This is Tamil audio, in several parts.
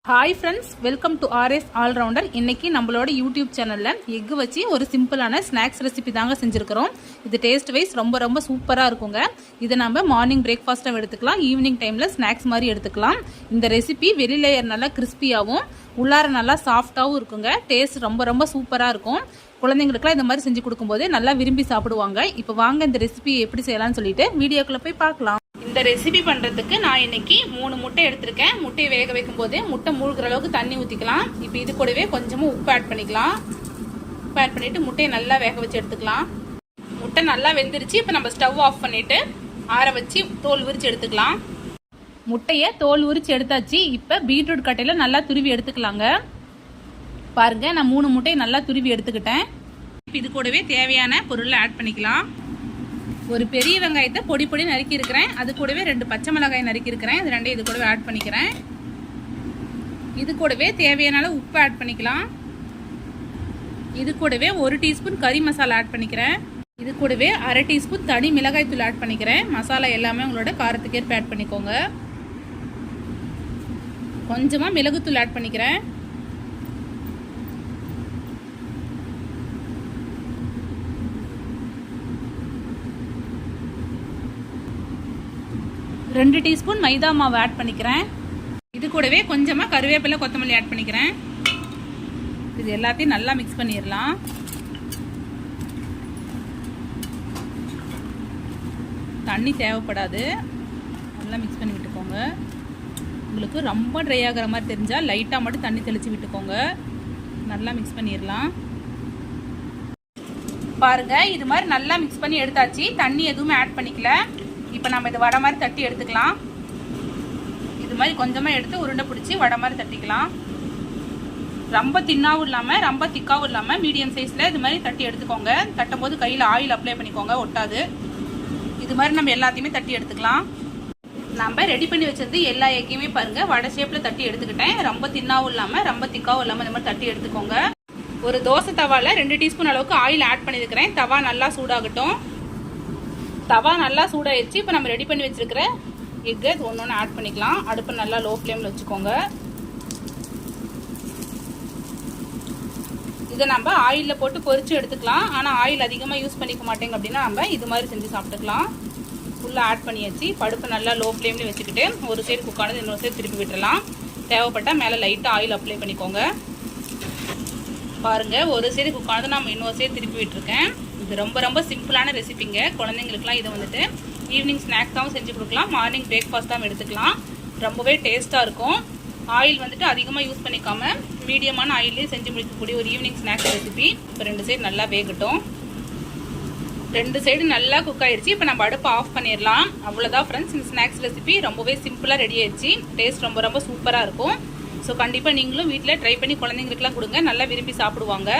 Hi friends, welcome to R S allrounder. இன்றைக்கி நம்மளோட யூடியூப் சேனலில் எக்கு வச்சு ஒரு சிம்பிளான ஸ்நாக்ஸ் ரெசிபி தாங்க செஞ்சுருக்கிறோம். இது டேஸ்ட் வைஸ் ரொம்ப ரொம்ப சூப்பராக இருக்குங்க. இதை நம்ம மார்னிங் பிரேக்ஃபாஸ்ட்டாக எடுத்துக்கலாம், ஈவினிங் டைமில் ஸ்நாக்ஸ் மாதிரி எடுத்துக்கலாம். இந்த ரெசிபி வெளி லேயர் நல்லா கிறிஸ்பியாகவும் உள்ளார நல்லா சாஃப்டாகவும் இருக்குங்க. டேஸ்ட் ரொம்ப ரொம்ப சூப்பராக இருக்கும். குழந்தைங்களுக்குலாம் இந்த மாதிரி செஞ்சு கொடுக்கும்போது நல்லா விரும்பி சாப்பிடுவாங்க. இப்போ வாங்க இந்த ரெசிபி எப்படி செய்யலாம்னு சொல்லிட்டு வீடியோக்குள்ளே போய் பார்க்கலாம். இந்த ரெசிபி பண்ணுறதுக்கு நான் இன்னைக்கு 3 முட்டை எடுத்திருக்கேன். முட்டையை வேக வைக்கும் போது முட்டை மூழ்கிற அளவுக்கு தண்ணி ஊற்றிக்கலாம். இப்போ இது கூடவே கொஞ்சமாக உப்பு ஆட் பண்ணிக்கலாம். உப்பு ஆட் பண்ணிவிட்டு முட்டையை நல்லா வேக வச்சு எடுத்துக்கலாம். முட்டை நல்லா வெந்துருச்சு. இப்போ நம்ம ஸ்டவ் ஆஃப் பண்ணிவிட்டு ஆற வச்சு தோல் உரிச்சு எடுத்துக்கலாம். முட்டையை தோல் உரிச்சு எடுத்தாச்சு. இப்போ பீட்ரூட் கட்டையில் நல்லா துருவி எடுத்துக்கலாங்க. பாருங்க, நான் 3 முட்டையை நல்லா துருவி எடுத்துக்கிட்டேன். இப்போ இது கூடவே தேவையான பொருளை ஆட் பண்ணிக்கலாம். ஒரு பெரிய வெங்காயத்தை பொடி பொடி நறுக்கி இருக்கிறேன். அது கூடவே 2 பச்சை மிளகாய் நறுக்கி இருக்கிறேன். இது ரெண்டையும் இது கூடவே ஆட் பண்ணிக்கிறேன். இது கூடவே தேவையான அளவு உப்பு ஆட் பண்ணிக்கலாம். இது கூடவே 1 டீஸ்பூன் கறி மசாலா ஆட் பண்ணிக்கிறேன். இது கூடவே 1/2 டீஸ்பூன் தனி மிளகாய் தூள் ஆட் பண்ணிக்கிறேன். மசாலா எல்லாமே உங்களோட காரத்துக்கு ஏற்ப ஆட் பண்ணிக்கோங்க. கொஞ்சமாக மிளகுத்தூள் ஆட் பண்ணிக்கிறேன். ரெண்டு டீஸ்பூன் மைதா மாவு ஆட் பண்ணிக்கிறேன். இது கூடவே கொஞ்சமாக கருவேப்பிலை கொத்தமல்லி ஆட் பண்ணிக்கிறேன். இது எல்லாத்தையும் நல்லா மிக்ஸ் பண்ணிடலாம். தண்ணி தேவைப்படாது. நல்லா மிக்ஸ் பண்ணி விட்டுக்கோங்க. உங்களுக்கு ரொம்ப ட்ரை ஆகிற மாதிரி தெரிஞ்சால் லைட்டாக மட்டும் தண்ணி தெளித்து விட்டுக்கோங்க. நல்லா மிக்ஸ் பண்ணிடலாம். பாருங்கள், இது மாதிரி நல்லா மிக்ஸ் பண்ணி எடுத்தாச்சு. தண்ணி எதுவுமே ஆட் பண்ணிக்கல. இப்போ நம்ம இது வடை மாதிரி தட்டி எடுத்துக்கலாம். இது மாதிரி கொஞ்சமாக எடுத்து உருண்டை பிடிச்சி வடை மாதிரி தட்டிக்கலாம். ரொம்ப தின்னாவும் இல்லாமல் ரொம்ப திக்காவும் இல்லாமல் மீடியம் சைஸில் இது மாதிரி தட்டி எடுத்துக்கோங்க. தட்டும் போது கையில் ஆயில் அப்ளை பண்ணிக்கோங்க, ஒட்டாது. இது மாதிரி நம்ம எல்லாத்தையுமே தட்டி எடுத்துக்கலாம். நம்ம ரெடி பண்ணி வச்சது எல்லா எக்கையுமே பாருங்கள் வடை ஷேப்பில் தட்டி எடுத்துக்கிட்டேன். ரொம்ப தின்னாவும் இல்லாமல் ரொம்ப திக்காவும் இல்லாமல் இந்த மாதிரி தட்டி எடுத்துக்கோங்க. ஒரு தோசை தவாவில் 2 டீஸ்பூன் அளவுக்கு ஆயில் ஆட் பண்ணியிருக்கிறேன். தவா நல்லா சூடாகட்டும். தவா நல்லா சூடாயிடுச்சு. இப்போ நம்ம ரெடி பண்ணி வச்சிருக்கிற எக்கு ஒன்று ஆட் பண்ணிக்கலாம். அடுப்பை நல்லா லோ ஃப்ளேமில் வச்சுக்கோங்க. இதை நம்ம ஆயிலில் போட்டு பொரிச்சு எடுத்துக்கலாம். ஆனால் ஆயில் அதிகமாக யூஸ் பண்ணிக்க மாட்டேங்க அப்படின்னா நம்ம இது மாதிரி செஞ்சு சாப்பிட்டுக்கலாம். ஃபுல்லாக ஆட் பண்ணியாச்சு. அடுப்பை நல்லா லோ ஃப்ளேம்லேயே வச்சுக்கிட்டு ஒரு சைடு குக் ஆனது இன்னொரு சைடு திருப்பி விட்டுடலாம். தேவைப்பட்டால் மேலே லைட்டாக ஆயில் அப்ளை பண்ணிக்கோங்க. பாருங்கள், ஒரு சைடு குக் ஆனது நம்ம இன்னொரு சைடு திருப்பி விட்டுருக்கேன். இது ரொம்ப ரொம்ப சிம்பிளான ரெசிபிங்க. குழந்தைங்களுக்குலாம் இதை வந்துட்டு ஈவினிங் ஸ்நாக்ஸாகவும் செஞ்சு கொடுக்கலாம், மார்னிங் பிரேக்ஃபாஸ்ட்டாகவும் எடுத்துக்கலாம். ரொம்பவே டேஸ்ட்டாக இருக்கும். ஆயில் வந்துட்டு அதிகமாக யூஸ் பண்ணிக்காம மீடியமான ஆயிலே செஞ்சு முடிக்கக்கூடிய ஒரு ஈவினிங் ஸ்நாக்ஸ் ரெசிபி. இப்போ 2 சைடு நல்லா வேகட்டும். 2 சைடு நல்லா குக் ஆயிடுச்சு. இப்போ நம்ம அடுப்பை ஆஃப் பண்ணிடலாம். அவ்வளோதான் ஃப்ரெண்ட்ஸ், இந்த ஸ்நாக்ஸ் ரெசிபி ரொம்பவே சிம்பிளாக ரெடி ஆயிடுச்சு. டேஸ்ட் ரொம்ப ரொம்ப சூப்பராக இருக்கும். ஸோ கண்டிப்பாக நீங்களும் வீட்டில் ட்ரை பண்ணி குழந்தைங்களுக்குலாம் கொடுங்க, நல்லா விரும்பி சாப்பிடுவாங்க.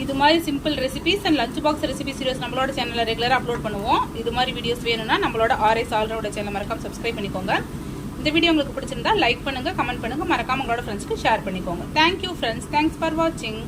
இது மாதிரி simple recipes and lunch box recipe series நம்மளோட சேனலில் ரெகுலராக அப்லோட் பண்ணுவோம். இது மாதிரி வீடியோஸ் வேணும்னா நம்மளோட ஆர்எஸ் ஆல்ரவுண்டர் சேனல் மறக்காம சப்ஸ்கிரைப் பண்ணிக்கோங்க. இந்த வீடியோ உங்களுக்கு பிடிச்சிருந்தா லைக் பண்ணுங்கள், கமெண்ட் பண்ணுங்கள், மறக்காம உங்களோட ஃப்ரெண்ட்ஸ்க்கு ஷேர் பண்ணிக்கோங்க. தேங்க்யூ ஃப்ரெண்ட்ஸ், தேங்க்ஸ் ஃபார் வாட்சிங்.